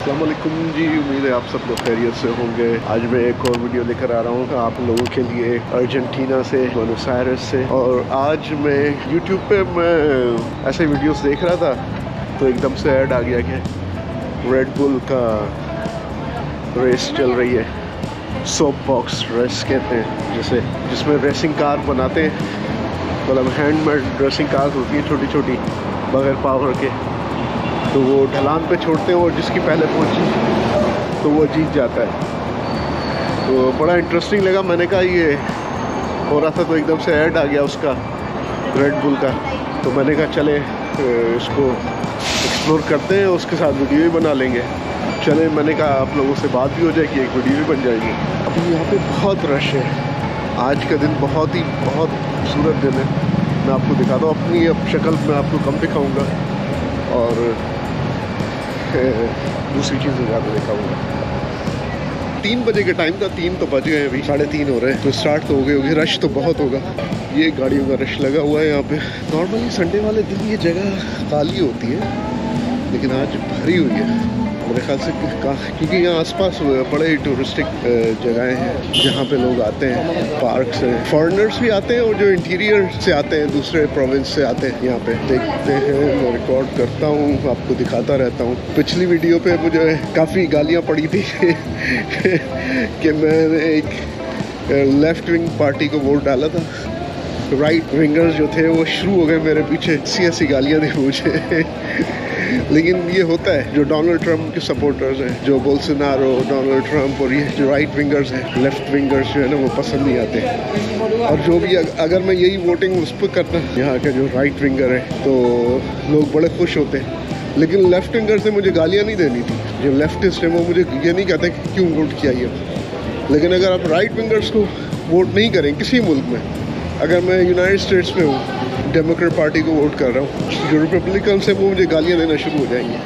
अस्सलाम वालेकुम जी, उम्मीद है आप सब लोग खैरियत से होंगे। आज मैं एक और वीडियो लेकर आ रहा हूँ आप लोगों के लिए अर्जेंटीना से, बुएनोस आयर्स से। और आज मैं यूट्यूब पे मैं ऐसे वीडियोस देख रहा था तो एकदम से ऐड आ गया कि रेड बुल का रेस चल रही है, सोप बॉक्स रेस कहते हैं जिसे, जिसमें रेसिंग कार बनाते हैं, मतलब हैंडमेड रेसिंग कार होती है छोटी छोटी बगैर पावर के। तो वो ढलान पे छोड़ते हैं और जिसकी पहले पहुंची तो वो जीत जाता है। तो बड़ा इंटरेस्टिंग लगा, मैंने कहा ये हो रहा था तो एकदम से ऐड आ गया उसका, रेड बुल का। तो मैंने कहा चले इसको एक्सप्लोर करते हैं, उसके साथ वीडियो भी बना लेंगे। चले, मैंने कहा आप लोगों से बात भी हो जाएगी, एक वीडियो भी बन जाएगी। अभी यहाँ पे बहुत रश है, आज का दिन बहुत खूबसूरत दिन है। मैं आपको दिखाता हूँ, अपनी अब शक्ल मैं आपको कम दिखाऊँगा और दूसरी चीज़ें ज़्यादा दिखाऊंगा। 3 बजे का टाइम था, 3 तो बज गए, अभी 3:30 हो रहे हैं। तो स्टार्ट तो हो गए होगी, रश तो बहुत होगा, ये गाड़ियों का रश लगा हुआ है यहाँ पे। नॉर्मली संडे वाले दिन ये जगह खाली होती है, लेकिन आज भरी हुई है मेरे ख्याल से, क्योंकि यहाँ आसपास बड़े ही टूरिस्टिक जगहें हैं जहाँ पे लोग आते हैं, पार्क्स हैं, फॉरेनर्स भी आते हैं और जो इंटीरियर से आते हैं, दूसरे प्रोविंस से आते हैं। यहाँ पे देखते हैं, मैं रिकॉर्ड करता हूँ, आपको दिखाता रहता हूँ। पिछली वीडियो पे मुझे काफ़ी गालियाँ पड़ी थी कि मैंने एक लेफ्ट विंग पार्टी को वोट डाला था। राइट विंगर्स जो थे वो शुरू हो गए मेरे पीछे, ऐसी गालियाँ दी मुझे लेकिन ये होता है, जो डोनाल्ड ट्रंप के सपोर्टर्स हैं, जो बोल्सोनारो, डोनाल्ड ट्रंप और ये जो राइट विंगर्स हैं, लेफ्ट विंगर्स जो है ना, वो पसंद नहीं आते। और जो भी अगर मैं यही वोटिंग उस पर करता, यहाँ का जो राइट विंगर है, तो लोग बड़े खुश होते हैं। लेकिन लेफ्ट विंगर से मुझे गालियाँ नहीं देनी थी, जो लेफ्टिस्ट है वो मुझे ये नहीं कहते कि क्यों वोट किया ये। लेकिन अगर आप राइट विंगर्स को वोट नहीं करें किसी मुल्क में, अगर मैं यूनाइटेड स्टेट्स में हूँ, डेमोक्रेट पार्टी को वोट कर रहा हूँ, जो रिपब्लिकन से वो मुझे गालियाँ देना शुरू हो जाएंगी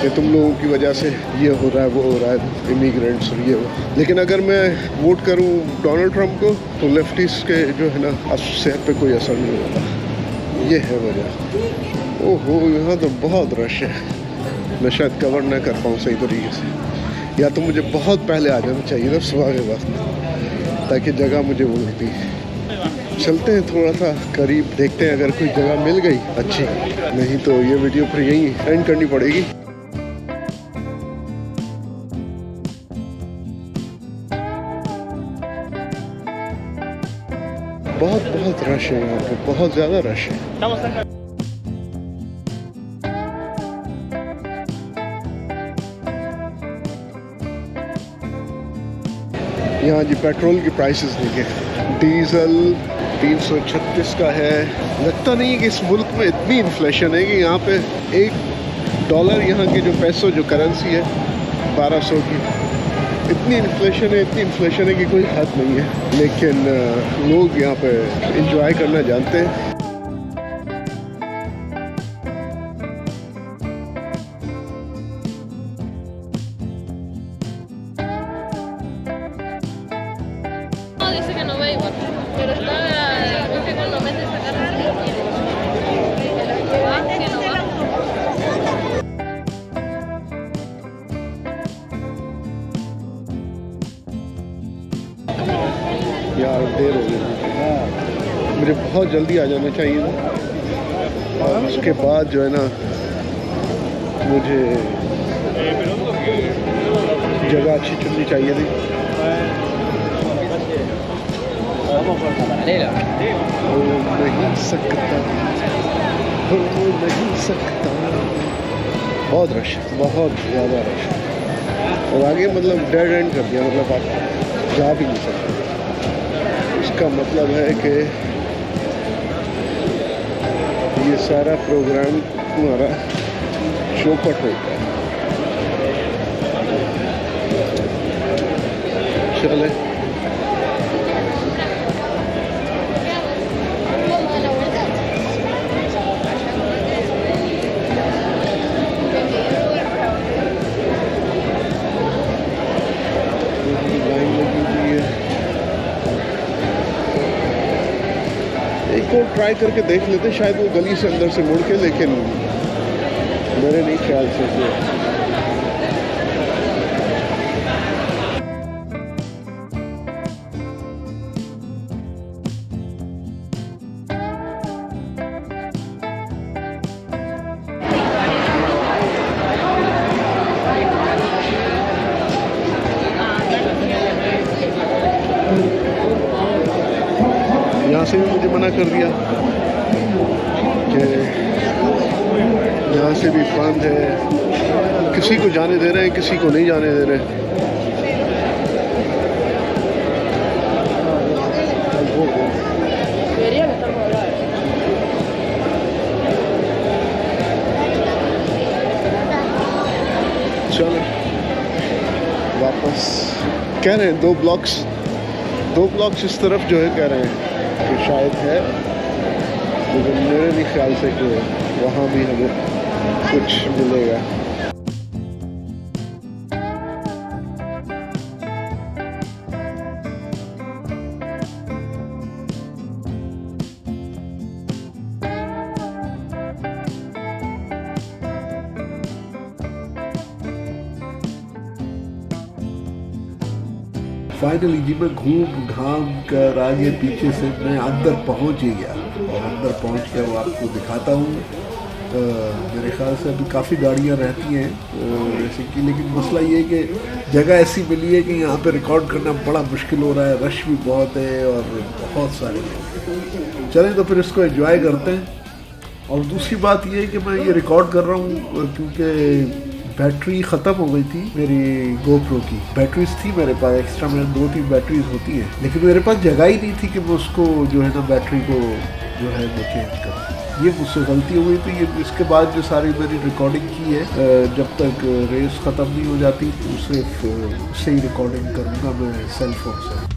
कि तुम लोगों की वजह से ये हो रहा है, वो हो रहा है, इमिग्रेंट्स और ये वो। लेकिन अगर मैं वोट करूँ डोनाल्ड ट्रंप को, तो लेफ्टिस्ट के जो है ना, सेहत पे कोई असर नहीं होता। ये है वजह। ओहो, यहाँ तो बहुत रश है, मैं शायद कवर ना कर पाऊँ सही तरीके से, या तो मुझे बहुत पहले आ जाना चाहिए ना सुबह के वक्त, ताकि जगह मुझे वो मिलती। चलते हैं थोड़ा सा करीब, देखते हैं अगर कोई जगह मिल गई अच्छी, नहीं तो ये वीडियो फिर यहीं एंड करनी पड़ेगी। बहुत रश है यहाँ पे, बहुत ज़्यादा रश है। यहाँ जी पेट्रोल की प्राइसेस देखिए, डीजल 336 का है। लगता नहीं है कि इस मुल्क में इतनी इन्फ्लेशन है कि यहाँ पे $1 यहाँ की जो पैसों जो करेंसी है 1200 की, इतनी इन्फ्लेशन है कि कोई हद नहीं है। लेकिन लोग यहाँ पे एंजॉय करना जानते हैं। Dice que no ve igual, pero está, creo que cuando mete esta carne sí lo tiene. Que va, que no va. यार देर हो गई, मुझे बहुत जल्दी आ जाना चाहिए था, और उसके बाद जो है ना, मुझे जगह अच्छी चुननी चाहिए थी। हो नहीं सकता, बहुत रश, बहुत ज़्यादा रश, और आगे मतलब डेड एंड कर दिया, मतलब आप जा भी नहीं सकते। इसका मतलब है कि ये सारा प्रोग्राम हमारा चौपट हो गया। चले, एक और ट्राई करके देख लेते, शायद वो गली से अंदर से मुड़ के, लेकिन मेरे नहीं ख्याल से से भी मुझे मना कर दिया कि यहाँ से भी बंद है, किसी को जाने दे रहे हैं, किसी को नहीं जाने दे रहे। चलो वापस कह रहे हैं 2 ब्लॉक्स इस तरफ जो है कह रहे हैं कि शायद है, लेकिन मेरे नहीं ख्याल से कि वहाँ भी हमें कुछ मिलेगा। फाइनली जी मैं घूम घाम कर आगे पीछे से मैं अंदर पहुंच ही गया, और अंदर पहुंच कर वो आपको दिखाता हूँ। मेरे ख्याल से अभी काफ़ी गाड़ियाँ रहती हैं जैसे कि, लेकिन मसला ये है कि जगह ऐसी मिली है कि यहाँ पे रिकॉर्ड करना बड़ा मुश्किल हो रहा है, रश भी बहुत है और बहुत सारे लोग। चलें तो फिर इसको एंजॉय करते हैं। और दूसरी बात ये है कि मैं ये रिकॉर्ड कर रहा हूँ क्योंकि बैटरी ख़त्म हो गई थी मेरी गोप्रो की। बैटरीज थी मेरे पास एक्स्ट्रा, मेरे 2-3 बैटरीज होती हैं, लेकिन मेरे पास जगह ही नहीं थी कि मैं उसको जो है ना बैटरी को जो है वो चेंज करूँ। ये मुझसे गलती हो गई। तो ये इसके बाद जो सारी मैंने रिकॉर्डिंग की है, जब तक रेस ख़त्म नहीं हो जाती तो सिर्फ उससे ही रिकॉर्डिंग करूँगा मैं सेल फोन से।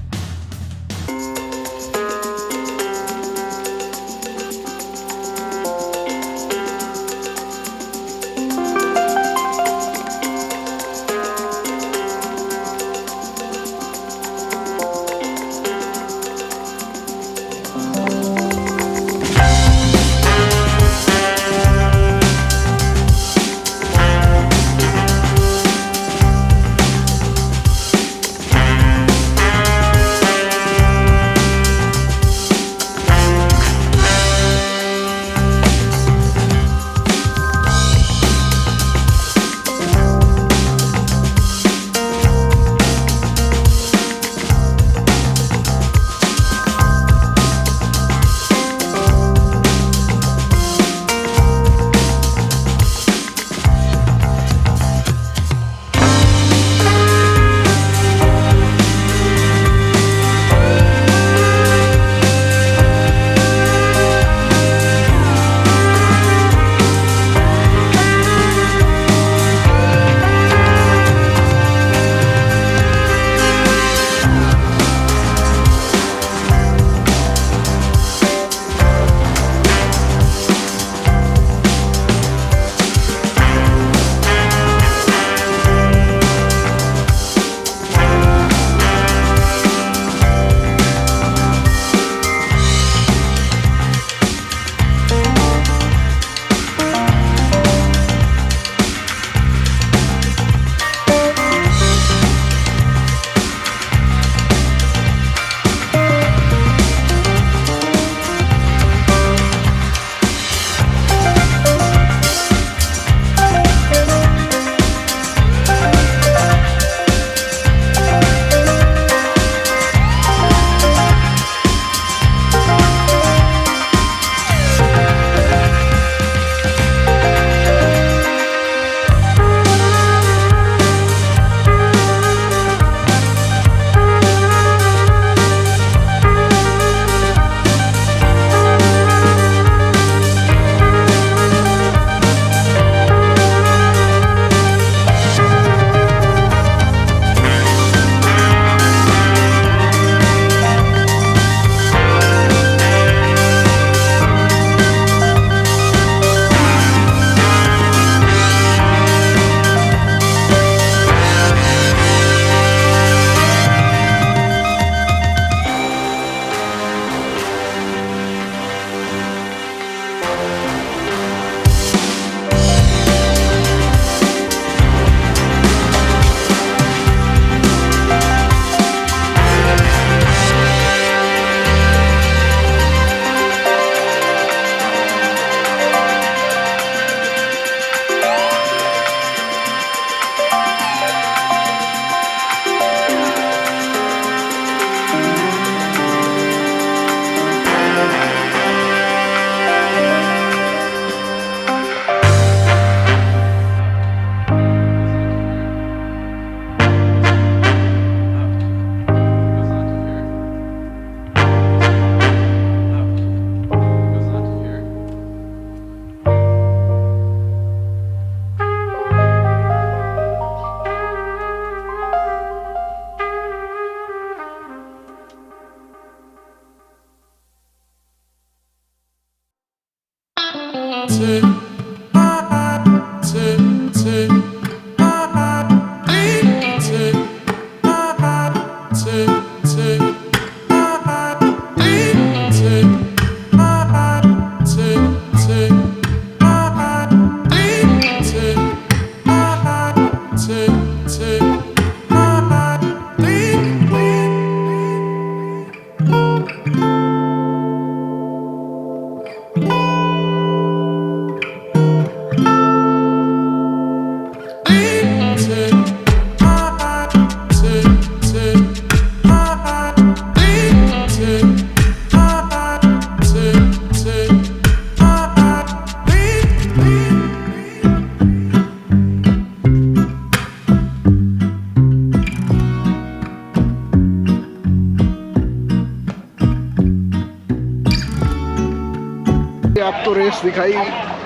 आप तो रेस दिखाई,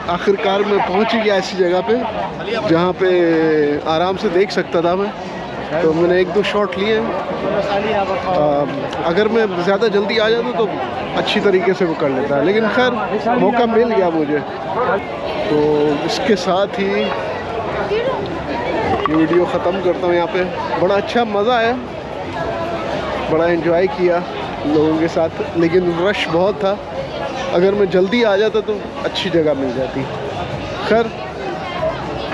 आखिरकार मैं पहुंच ही गया ऐसी जगह पे जहाँ पे आराम से देख सकता था मैं। तो मैंने 1-2 शॉट लिए। अगर मैं ज़्यादा जल्दी आ जाता तो अच्छी तरीके से वो कर लेता, लेकिन खैर मौका मिल गया मुझे। तो इसके साथ ही ये वीडियो ख़त्म करता हूँ यहाँ पे। बड़ा अच्छा मज़ा आया, बड़ा एंजॉय किया लोगों के साथ, लेकिन रश बहुत था। अगर मैं जल्दी आ जाता तो अच्छी जगह मिल जाती। खैर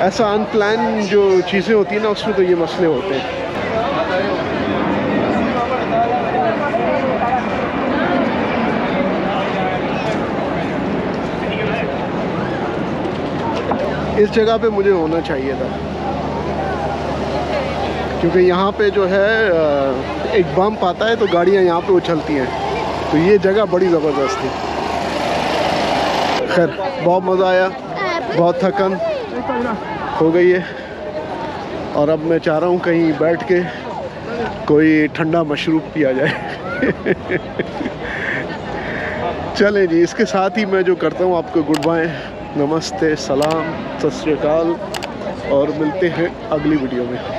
ऐसा अनप्लान जो चीज़ें होती हैं ना, उसमें तो ये मसले होते हैं। इस जगह पे मुझे होना चाहिए था, क्योंकि यहाँ पे जो है एक बम्प आता है तो गाड़ियाँ यहाँ पे उछलती हैं, तो ये जगह बड़ी ज़बरदस्त थी। खैर बहुत मज़ा आया, बहुत थकन हो गई है, और अब मैं चाह रहा हूँ कहीं बैठ के कोई ठंडा मशरूब पिया जाए। चलें जी, इसके साथ ही मैं जो करता हूँ आपको गुड बाय, नमस्ते, सलाम, सत श्री अकाल, और मिलते हैं अगली वीडियो में।